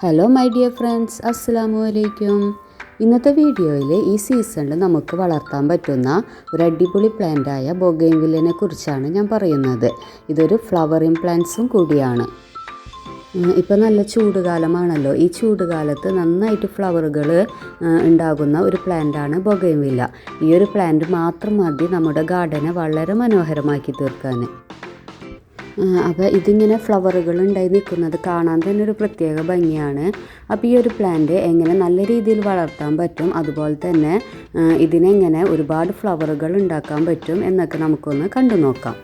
Hello my dear friends, അസ്സലാമു അലൈക്കും. ഇന്നത്തെ വീഡിയോയിൽ ഈ സീസണിൽ നമുക്ക് വളർത്താൻ പറ്റുന്ന ഒരു അടിപൊളി പ്ലാന്റായ ബൊഗെയിൻവില്ലിയനെ കുറിച്ചാണ് ഞാൻ പറയുന്നത്. ഇതൊരു ഫ്ലവറിങ് പ്ലാന്റ്സും കൂടിയാണ്. ഇപ്പം നല്ല ചൂടുകാലമാണല്ലോ. ഈ ചൂടുകാലത്ത് നന്നായിട്ട് ഫ്ലവറുകൾ ഉണ്ടാകുന്ന ഒരു പ്ലാന്റാണ് ബൊഗെയിൻവില്ല. ഈ ഒരു പ്ലാന്റ് മാത്രം മതി നമ്മുടെ ഗാർഡനെ വളരെ മനോഹരമാക്കി തീർക്കാൻ. അപ്പോൾ ഇതിങ്ങനെ ഫ്ലവറുകൾ ഉണ്ടായി നിൽക്കുന്നത് കാണാൻ തന്നെ ഒരു പ്രത്യേക ഭംഗിയാണ്. അപ്പോൾ ഈ ഒരു പ്ലാന്റ് എങ്ങനെ നല്ല രീതിയിൽ വളർത്താൻ പറ്റും, അതുപോലെ തന്നെ ഇതിനെങ്ങനെ ഒരുപാട് ഫ്ലവറുകൾ ഉണ്ടാക്കാൻ പറ്റും എന്നൊക്കെ നമുക്കൊന്ന് കണ്ടു നോക്കാം.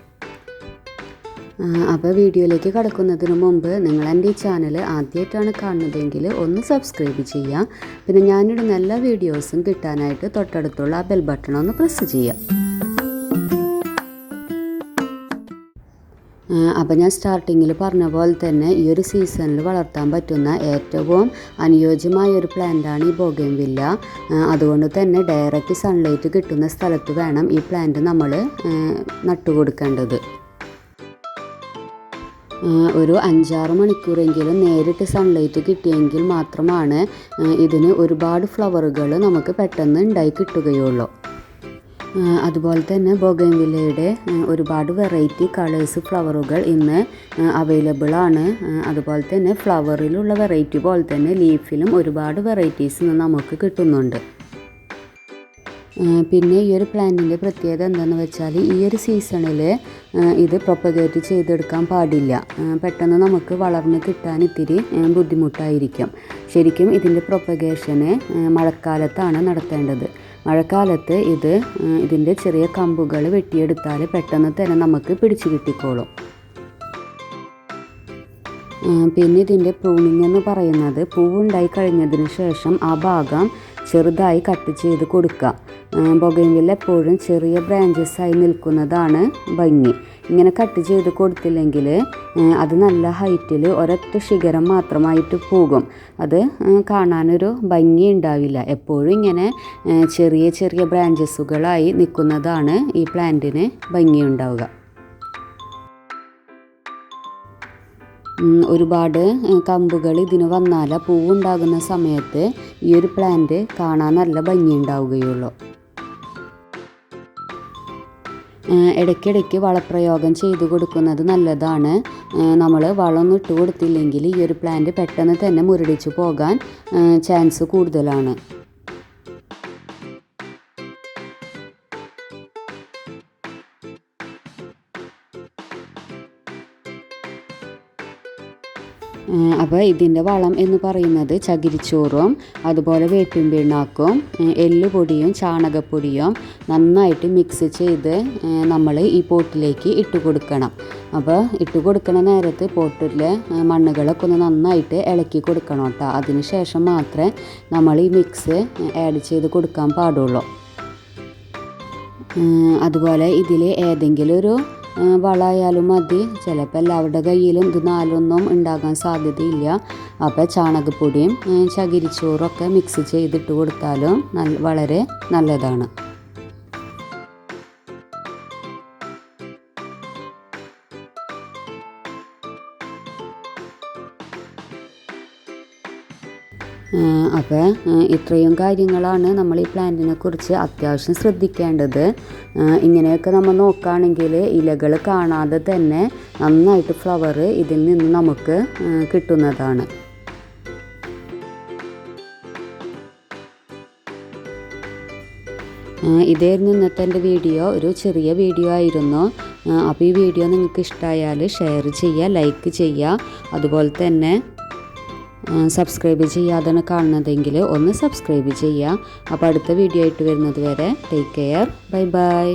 അപ്പോൾ വീഡിയോയിലേക്ക് കടക്കുന്നതിന് മുമ്പ് നിങ്ങൾ എൻ്റെ ഈ ചാനൽ ആദ്യമായിട്ടാണ് കാണുന്നതെങ്കിൽ ഒന്ന് സബ്സ്ക്രൈബ് ചെയ്യുക. പിന്നെ ഞാനിടുന്ന എല്ലാ വീഡിയോസും കിട്ടാനായിട്ട് തൊട്ടടുത്തുള്ള ആ ബെൽ ബട്ടൺ ഒന്ന് പ്രസ് ചെയ്യാം. അപ്പോൾ ഞാൻ സ്റ്റാർട്ടിങ്ങിൽ പറഞ്ഞ പോലെ തന്നെ ഈ ഒരു സീസണിൽ വളർത്താൻ പറ്റുന്ന ഏറ്റവും അനുയോജ്യമായ ഒരു പ്ലാന്റാണ് ഈ ബൊഗെയിൻവില്ല. അതുകൊണ്ട് തന്നെ ഡയറക്റ്റ് സൺലൈറ്റ് കിട്ടുന്ന സ്ഥലത്ത് വേണം ഈ പ്ലാന്റ് നമ്മൾ നട്ടുകൊടുക്കേണ്ടത്. ഒരു 5-6 മണിക്കൂറെങ്കിലും നേരിട്ട് സൺലൈറ്റ് കിട്ടിയെങ്കിൽ മാത്രമാണ് ഇതിന് ഒരുപാട് ഫ്ലവറുകൾ നമുക്ക് പെട്ടെന്ന് ഉണ്ടായി കിട്ടുകയുള്ളൂ. അതുപോലെ തന്നെ ബൊഗെയിൻവില്ലയുടെ ഒരുപാട് വെറൈറ്റി കളേഴ്സ് ഫ്ലവറുകൾ ഇന്ന് അവൈലബിൾ ആണ്. അതുപോലെ തന്നെ ഫ്ലവറിലുള്ള വെറൈറ്റി പോലെ തന്നെ ലീഫിലും ഒരുപാട് വെറൈറ്റീസ് ഇന്ന് നമുക്ക് കിട്ടുന്നുണ്ട്. പിന്നെ ഈ ഒരു പ്ലാന്റിൻ്റെ പ്രത്യേകത എന്താണെന്ന് വെച്ചാൽ ഈ ഒരു സീസണിൽ ഇത് പ്രൊപ്പഗേറ്റ് ചെയ്തെടുക്കാൻ പാടില്ല. പെട്ടെന്ന് നമുക്ക് വളർന്ന് കിട്ടാൻ ഇത്തിരി ബുദ്ധിമുട്ടായിരിക്കും. ശരിക്കും ഇതിൻ്റെ പ്രൊപ്പഗേഷന് മഴക്കാലത്താണ് നടത്തേണ്ടത്. മഴക്കാലത്ത് ഇതിൻ്റെ ചെറിയ കമ്പുകൾ വെട്ടിയെടുത്താൽ പെട്ടെന്ന് തന്നെ നമുക്ക് പിടിച്ചു കിട്ടിക്കോളും. പിന്നെ ഇതിൻ്റെ പ്രൂണിങ് എന്ന് പറയുന്നത് പൂവുണ്ടായി കഴിഞ്ഞതിന് ശേഷം ആ ഭാഗം ചെറുതായി കട്ട് ചെയ്ത് കൊടുക്കുക. ബൊഗെയിൻവില്ല എപ്പോഴും ചെറിയ ബ്രാഞ്ചസ് ആയി നിൽക്കുന്നതാണ് ഭംഗി. ഇങ്ങനെ കട്ട് ചെയ്ത് കൊടുത്തില്ലെങ്കിൽ അത് നല്ല ഹൈറ്റിൽ ഒരൊറ്റ ശിഖരം മാത്രമായിട്ട് പോകും. അത് കാണാനൊരു ഭംഗി ഉണ്ടാവില്ല. എപ്പോഴും ഇങ്ങനെ ചെറിയ ചെറിയ ബ്രാഞ്ചസുകളായി നിൽക്കുന്നതാണ് ഈ പ്ലാന്റിന് ഭംഗിയുണ്ടാവുക. ഒരുപാട് കമ്പുകൾ ഇതിന് വന്നാൽ പൂവുണ്ടാകുന്ന സമയത്ത് ഈ ഒരു പ്ലാന്റ് കാണാൻ നല്ല ഭംഗി ഉണ്ടാവുകയുള്ളൂ. ഇടയ്ക്കിടയ്ക്ക് വളപ്രയോഗം ചെയ്തു കൊടുക്കുന്നത് നല്ലതാണ്. നമ്മൾ വളമൊന്നും ഇട്ട് കൊടുത്തില്ലെങ്കിൽ ഈ ഒരു പ്ലാന്റ് പെട്ടെന്ന് തന്നെ മുരടിച്ചു പോകാൻ ചാൻസ് കൂടുതലാണ്. അപ്പോൾ ഇതിൻ്റെ വളം എന്ന് പറയുന്നത് ചകിരിച്ചോറും അതുപോലെ വേപ്പിൻ പിണ്ണാക്കും എല്ലുപൊടിയും ചാണകപ്പൊടിയും നന്നായിട്ട് മിക്സ് ചെയ്ത് നമ്മൾ ഈ പോട്ടിലേക്ക് ഇട്ട് കൊടുക്കണം. അപ്പോൾ ഇട്ട് കൊടുക്കണ നേരത്ത് പോട്ടിലെ മണ്ണുകളൊക്കെ ഒന്ന് നന്നായിട്ട് ഇളക്കി കൊടുക്കണം കേട്ടോ. അതിന് ശേഷം മാത്രമേ നമ്മൾ ഈ മിക്സ് ആഡ് ചെയ്ത് കൊടുക്കാൻ പാടുള്ളൂ. അതുപോലെ ഇതിൽ ഏതെങ്കിലും ഒരു വളമായാലും മതി. ചിലപ്പോൾ എല്ലാവരുടെ കയ്യിലും ഇത് നാലൊന്നും ഉണ്ടാകാൻ സാധ്യതയില്ല. അപ്പോൾ ചാണകപ്പൊടിയും ചകിരിച്ചോറൊക്കെ മിക്സ് ചെയ്തിട്ട് കൊടുത്താലും വളരെ നല്ലതാണ്. അപ്പോൾ ഇത്രയും കാര്യങ്ങളാണ് നമ്മൾ ഈ പ്ലാന്റിനെ കുറിച്ച് അത്യാവശ്യം ശ്രദ്ധിക്കേണ്ടത്. ഇങ്ങനെയൊക്കെ നമ്മൾ നോക്കുകയാണെങ്കിൽ ഇലകൾ കാണാതെ തന്നെ നന്നായിട്ട് ഫ്ലവർ ഇതിൽ നിന്ന് നമുക്ക് കിട്ടുന്നതാണ്. ഇതായിരുന്നു ഇന്നത്തെ എൻ്റെ വീഡിയോ. ഒരു ചെറിയ വീഡിയോ ആയിരുന്നു. അപ്പോൾ ഈ വീഡിയോ നിങ്ങൾക്ക് ഇഷ്ടമായാൽ ഷെയർ ചെയ്യുക, ലൈക്ക് ചെയ്യുക. അതുപോലെ തന്നെ സബ്സ്ക്രൈബ് ചെയ്യാതാണ് കാണുന്നതെങ്കിൽ ഒന്ന് സബ്സ്ക്രൈബ് ചെയ്യുക. അപ്പോൾ അടുത്ത വീഡിയോ ആയിട്ട് വരുന്നത് വരെ ടേക്ക് കെയർ. Bye bye.